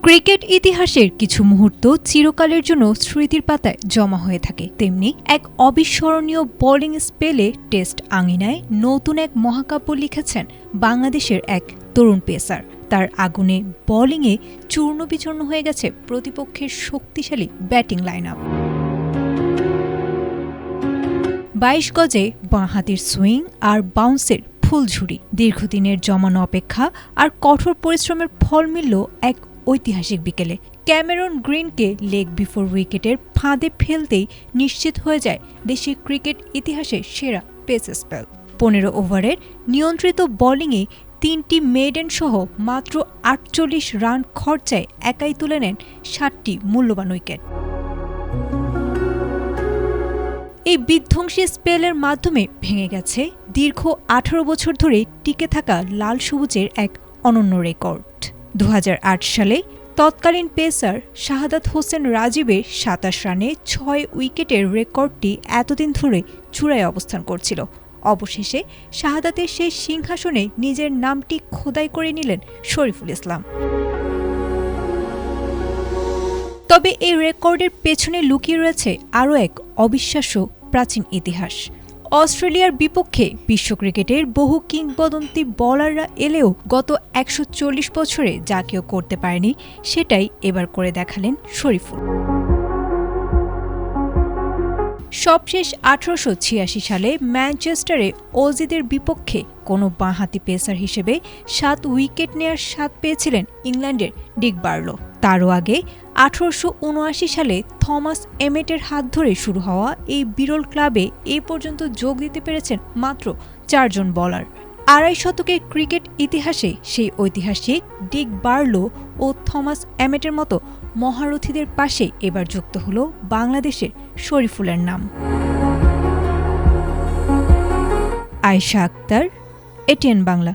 Cricket ইতিহাসের কিছু মুহূর্ত চিরকালের জন্য স্মৃতির পাতায় জমা হয়ে থাকে, তেমনি এক অবিস্মরণীয় বোলিং স্পেলে টেস্ট আঙিনায় নতুন এক মহাকাব্য লিখেছেন বাংলাদেশের এক তরুণ পেসার। তার আগুনে বোলিংয়ে চূর্ণবিচূর্ণ হয়ে গেছে প্রতিপক্ষের শক্তিশালী ব্যাটিং লাইনআপ। ২২ গজে বাঁহাতির সুইং আর বাউন্সের ফুলঝুরি, দীর্ঘদিনের জমানো অপেক্ষা আর কঠোর পরিশ্রমের ফল মিলল এক ঐতিহাসিক বিকেলে। ক্যামেরন গ্রিনকে লেগ বিফোর উইকেটের ফাঁদে ফেলতেই নিশ্চিত হয়ে যায় দেশের ক্রিকেট ইতিহাসের সেরা পেস স্পেল। ১৫ ওভারের নিয়ন্ত্রিত বোলিংয়ে ৩টি মেডেন সহ মাত্র ৪৮ রান খরচায় একাই তুলে নেন ৭টি মূল্যবান উইকেট। এই বিধ্বংসী স্পেলের মাধ্যমে ভেঙে গেছে দীর্ঘ ১৮ বছর ধরে টিকে থাকা লাল সবুজের এক অনন্য রেকর্ড। ২০০৮ সালে তৎকালীন পেসার শাহাদাত হোসেন রাজীবের ২৭ রানে ৬ উইকেটের রেকর্ডটি এতদিন ধরে চূড়ায় অবস্থান করছিল। অবশেষে শাহাদাতের সেই সিংহাসনে নিজের নামটি খোদাই করে নিলেন শরীফুল ইসলাম। তবে এই রেকর্ডের পেছনে লুকিয়ে রয়েছে আরও এক অবিশ্বাস্য প্রাচীন ইতিহাস। অস্ট্রেলিয়ার বিপক্ষে বিশ্ব ক্রিকেটের বহু কিংবদন্তি বোলাররা এলেও গত ১৪০ বছরে যা কেউ করতে পারেনি, সেটাই এবার করে দেখালেন শরীফুল। সবশেষ ১৮৮৬ সালে ম্যানচেস্টারে অজিদের বিপক্ষে কোনো বাঁহাতি পেসার হিসেবে ৭ উইকেট নেয়ার স্বাদ পেয়েছিলেন ইংল্যান্ডের ডিক বার্লো। তারও আগে ১৮৭৯ সালে থমাস এমেটের হাত ধরে শুরু হওয়া এই বিরল ক্লাবে এ পর্যন্ত যোগ দিতে পেরেছেন মাত্র ৪ জন বোলার। আড়াই শতকের ক্রিকেট ইতিহাসে সেই ঐতিহাসিক ডিক বার্লো ও থমাস এমেটের মতো মহারথীদের পাশে এবার যুক্ত হল বাংলাদেশের শরীফুলের নাম। আয়েশা আক্তার, এটিএন বাংলা।